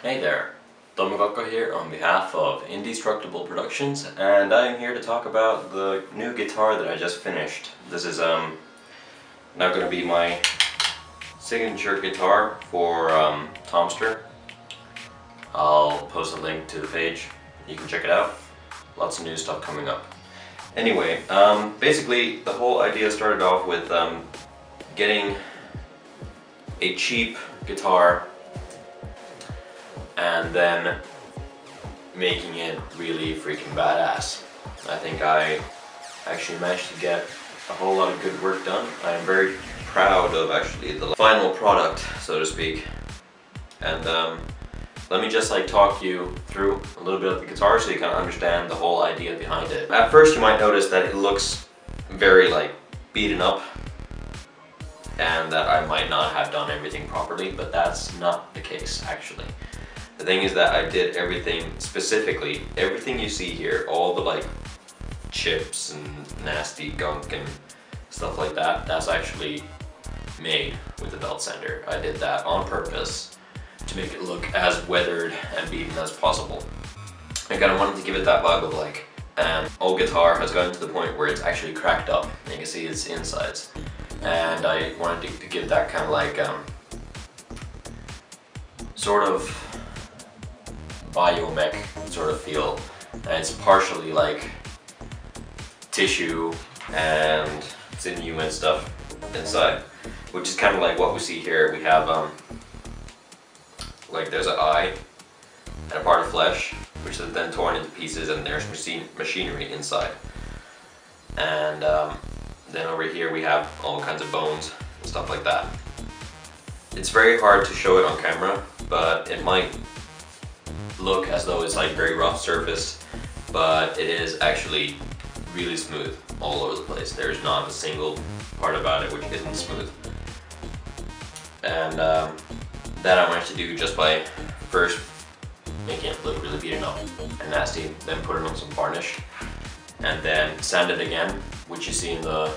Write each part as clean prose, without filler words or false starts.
Hey there, Tomokako here on behalf of Indestructible Productions, and I am here to talk about the new guitar that I just finished. This is now going to be my signature guitar for Tomster. I'll post a link to the page, you can check it out. Lots of new stuff coming up. Anyway, basically the whole idea started off with getting a cheap guitar and then making it really freaking badass. I think I actually managed to get a whole lot of good work done. I am very proud of actually the final product, so to speak. And let me just talk you through a little bit of the guitar so you can understand the whole idea behind it. At first you might notice that it looks very beaten up and that I might not have done everything properly, but that's not the case actually. The thing is that I did everything specifically, everything you see here, all the chips and nasty gunk and stuff like that, that's actually made with the belt sander. I did that on purpose to make it look as weathered and beaten as possible. I kind of wanted to give it that vibe of old guitar has gotten to the point where it's actually cracked up. You can see its insides. And I wanted to give that kind of sort of biomech sort of feel. And it's partially tissue and sinew and stuff inside, which is kind of like what we see here. We have there's an eye and a part of flesh, which is then torn into pieces, and there's machinery inside. And then over here we have all kinds of bones and stuff like that. It's very hard to show it on camera, but it might look as though it's very rough surface, but it is actually really smooth all over the place. There's not a single part about it which isn't smooth. And that I managed to do just by first making it look really beaten up and nasty, then put it on some varnish, and then sand it again, which you see in the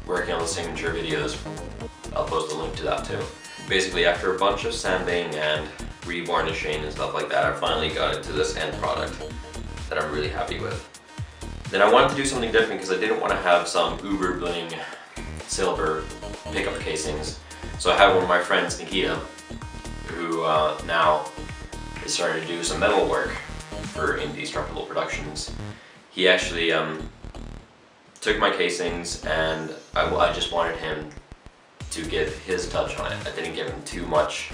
working on the signature videos. I'll post a link to that too. Basically, after a bunch of sanding and re-varnishing and stuff like that, I finally got into this end product that I'm really happy with. Then I wanted to do something different because I didn't want to have some uber bling silver pickup casings. So I had one of my friends, Nikita, who now is starting to do some metal work for Indestructible Productions. He actually took my casings, and I just wanted him to give his touch on it. I didn't give him too much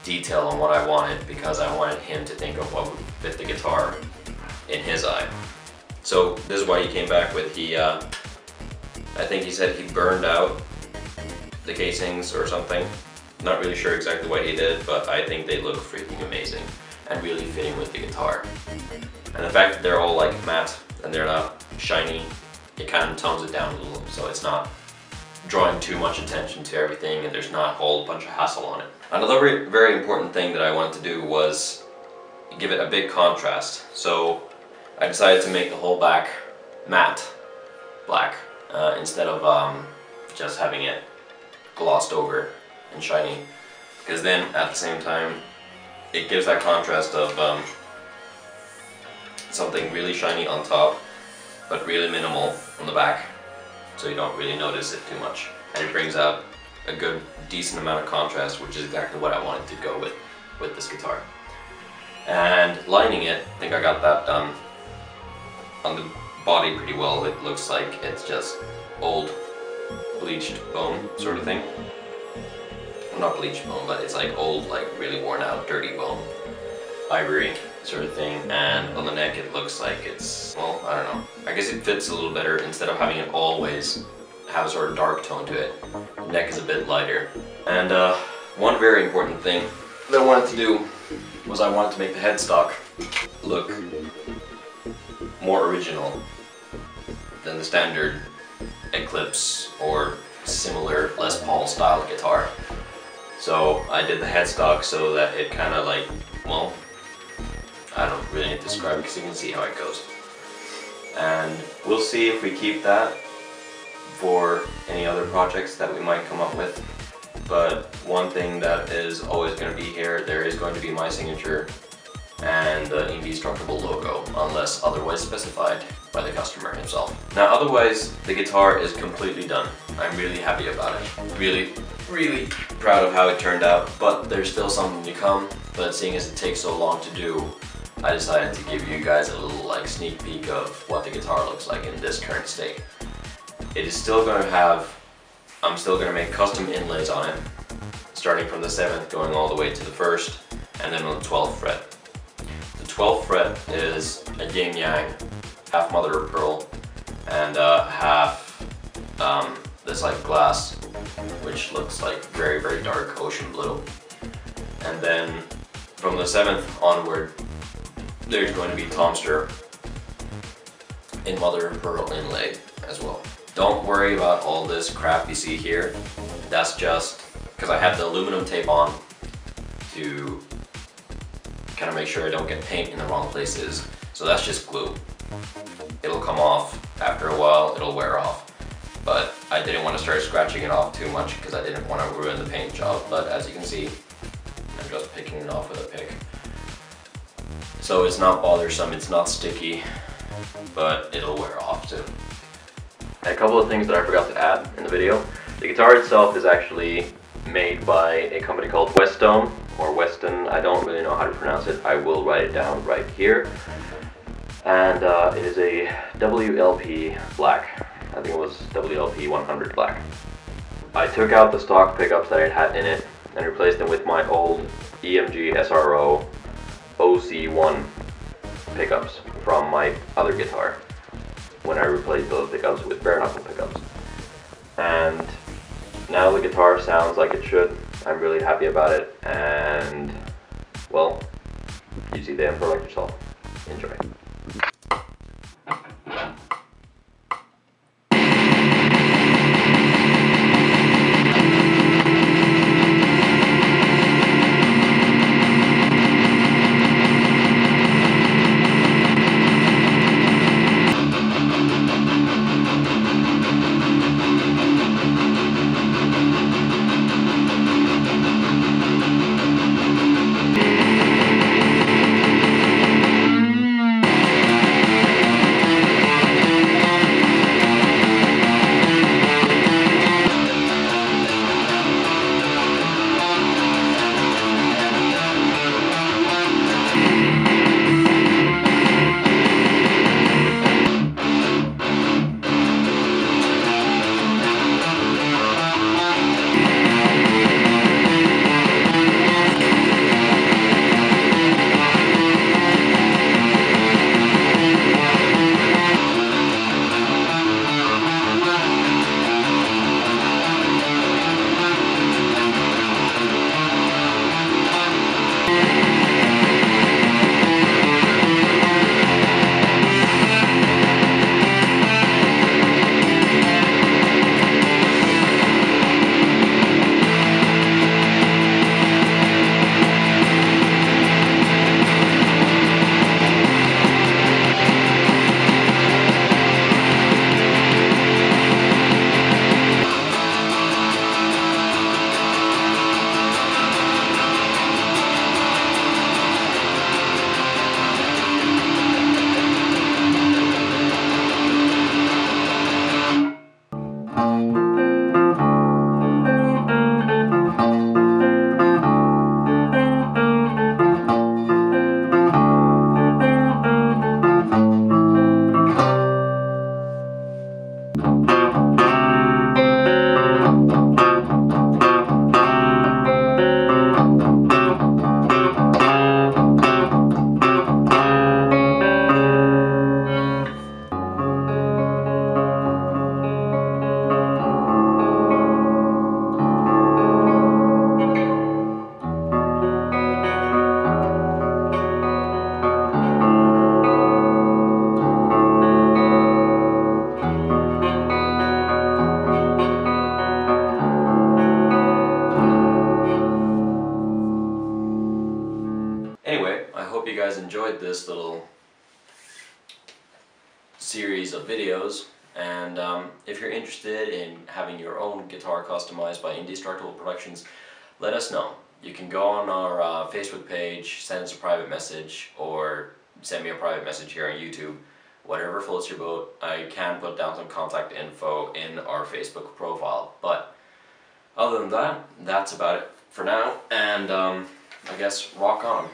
detail on what I wanted because I wanted him to think of what would fit the guitar in his eye. So this is what he came back with. I think he said he burned out the casings or something. Not really sure exactly what he did, but I think they look freaking amazing and really fitting with the guitar. And the fact that they're all matte and they're not shiny, it kind of tones it down a little, so it's not drawing too much attention to everything and there's not a whole bunch of hassle on it. Another very important thing that I wanted to do was give it a big contrast. So I decided to make the whole back matte black instead of just having it glossed over and shiny, because then at the same time it gives that contrast of something really shiny on top but really minimal on the back, so you don't really notice it too much, and it brings out a good decent amount of contrast, which is exactly what I wanted to go with this guitar. And lining it, I think I got that done on the body pretty well. It looks like it's just old bleached bone sort of thing. Well, not bleached bone, but it's old, really worn out, dirty bone. Ivory sort of thing. And on the neck it looks like it's, well, I don't know. I guess it fits a little better instead of having it always have a sort of dark tone to it. The neck is a bit lighter. And one very important thing that I wanted to do was I wanted to make the headstock look more original than the standard Eclipse or similar Les Paul style guitar. So I did the headstock so that it kind of well, I don't really need to describe it because you can see how it goes. And we'll see if we keep that for any other projects that we might come up with. but one thing that is always going to be here, there is going to be my signature and the indestructible logo, unless otherwise specified by the customer himself. Now otherwise, the guitar is completely done. I'm really happy about it. Really proud of how it turned out, but there's still something to come. But seeing as it takes so long to do, I decided to give you guys a little like sneak peek of what the guitar looks like in this current state. It is still going to have, I'm still going to make custom inlays on it, starting from the 7th going all the way to the 1st, and then on the 12th fret. The 12th fret is a yin yang, half mother of pearl, and half this like glass, which looks like very dark ocean blue. And then from the 7th onward, there's going to be Tomster in mother of pearl inlay as well. Don't worry about all this crap you see here. That's just because I have the aluminum tape on to kind of make sure I don't get paint in the wrong places. So that's just glue. It'll come off after a while, it'll wear off. But I didn't want to start scratching it off too much because I didn't want to ruin the paint job. But as you can see, I'm just picking it off with a pick. So it's not bothersome, it's not sticky, but it'll wear off too. A couple of things that I forgot to add in the video. The guitar itself is actually made by a company called Westone, or Westone, I don't really know how to pronounce it. I will write it down right here. And it is a WLP black. I think it was WLP 100 black. I took out the stock pickups that it had in it and replaced them with my old EMG SRO OC1 pickups from my other guitar when I replaced those pickups with bare knuckle pickups. And now the guitar sounds like it should. I'm really happy about it, and well, you see the end product yourself. Enjoy. hope you guys enjoyed this little series of videos. And if you're interested in having your own guitar customized by Indestructible Productions, let us know. You can go on our Facebook page, send us a private message, or send me a private message here on YouTube. Whatever floats your boat. I can put down some contact info in our Facebook profile. But other than that, that's about it for now. And I guess rock on.